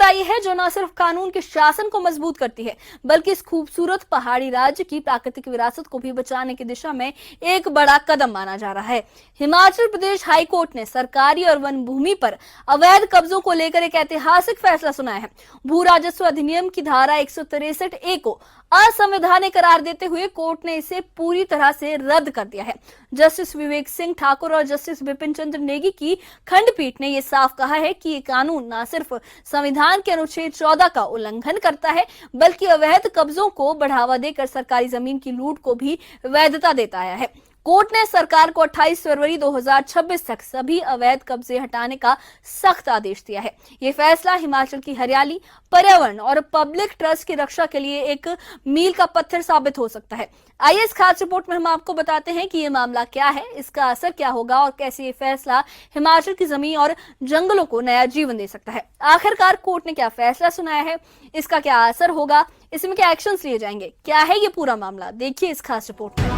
आई है जो न सिर्फ कानून के शासन को मजबूत करती है बल्कि इस खूबसूरत पहाड़ी राज्य की प्राकृतिक विरासत को भी बचाने की दिशा में एक बड़ा कदम माना जा रहा है। हिमाचल प्रदेश हाई कोर्ट ने सरकारी और वन भूमि पर अवैध कब्जों को लेकर एक ऐतिहासिक फैसला सुनाया है। भू राजस्व अधिनियम की धारा 163A को असंवैधानिक करार देते हुए कोर्ट ने इसे पूरी तरह से रद्द कर दिया है। जस्टिस विवेक सिंह ठाकुर और जस्टिस बिपिन चंद्र नेगी की खंडपीठ ने यह साफ कहा है कि ये कानून न सिर्फ संविधान के अनुच्छेद 14 का उल्लंघन करता है बल्कि अवैध कब्जों को बढ़ावा देकर सरकारी जमीन की लूट को भी वैधता देता आया है। कोर्ट ने सरकार को 28 फरवरी 2026 तक सभी अवैध कब्जे हटाने का सख्त आदेश दिया है। ये फैसला हिमाचल की हरियाली, पर्यावरण और पब्लिक ट्रस्ट की रक्षा के लिए एक मील का पत्थर साबित हो सकता है। आइए इस खास रिपोर्ट में हम आपको बताते हैं कि ये मामला क्या है, इसका असर क्या होगा और कैसे ये फैसला हिमाचल की जमीन और जंगलों को नया जीवन दे सकता है। आखिरकार कोर्ट ने क्या फैसला सुनाया है, इसका क्या असर होगा, इसमें क्या एक्शंस लिए जाएंगे, क्या है ये पूरा मामला, देखिए इस खास रिपोर्ट में।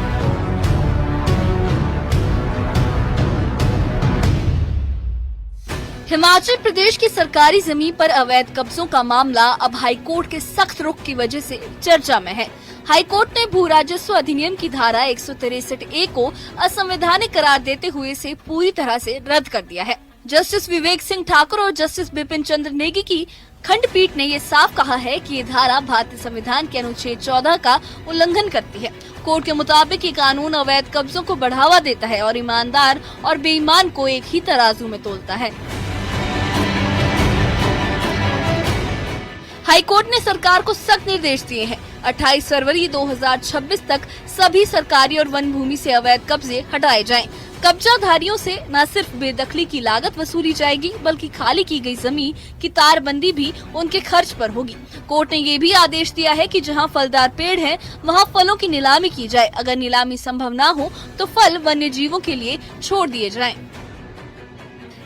हिमाचल प्रदेश की सरकारी जमीन पर अवैध कब्जों का मामला अब हाईकोर्ट के सख्त रुख की वजह से चर्चा में है। हाईकोर्ट ने भू राजस्व अधिनियम की धारा 163A को असंवैधानिक करार देते हुए इसे पूरी तरह से रद्द कर दिया है। जस्टिस विवेक सिंह ठाकुर और जस्टिस बिपिन चंद्र नेगी की खंडपीठ ने ये साफ कहा है कि ये धारा भारतीय संविधान के अनुच्छेद 14 का उल्लंघन करती है। कोर्ट के मुताबिक ये कानून अवैध कब्जों को बढ़ावा देता है और ईमानदार और बेईमान को एक ही तराजू में तोलता है। हाईकोर्ट ने सरकार को सख्त निर्देश दिए हैं। 28 फरवरी 2026 तक सभी सरकारी और वन भूमि से अवैध कब्जे हटाए जाएं। कब्जाधारियों से न सिर्फ बेदखली की लागत वसूली जाएगी बल्कि खाली की गई जमीन की तारबंदी भी उनके खर्च पर होगी। कोर्ट ने ये भी आदेश दिया है कि जहां फलदार पेड़ हैं, वहां फलों की नीलामी की जाए। अगर नीलामी संभव न हो तो फल वन्य जीवों के लिए छोड़ दिए जाएं।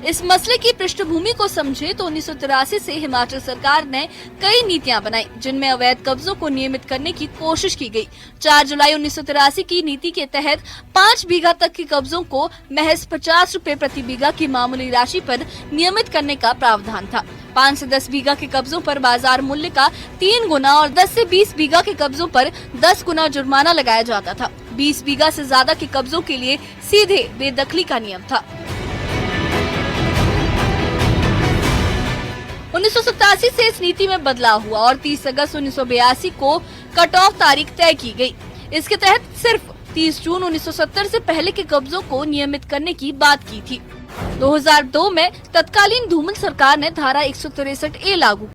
इस मसले की पृष्ठभूमि को समझे तो 1983 से हिमाचल सरकार ने कई नीतियां बनाई जिनमें अवैध कब्जों को नियमित करने की कोशिश की गई। 4 जुलाई 1983 की नीति के तहत 5 बीघा तक के कब्जों को महज 50 रुपए प्रति बीघा की मामूली राशि पर नियमित करने का प्रावधान था। 5 से 10 बीघा के कब्जों पर बाजार मूल्य का 3 गुना और 10 से 20 बीघा के कब्जों पर 10 गुना जुर्माना लगाया जाता था। 20 बीघा से ज्यादा के कब्जों के लिए सीधे बेदखली का नियम था। 1987 से इस नीति में बदलाव हुआ और 30 अगस्त 1982 को कट ऑफ तारीख तय की गई। इसके तहत सिर्फ 30 जून 1970 से पहले के कब्जों को नियमित करने की बात की थी। 2002 में तत्कालीन धूमल सरकार ने धारा 163A लागू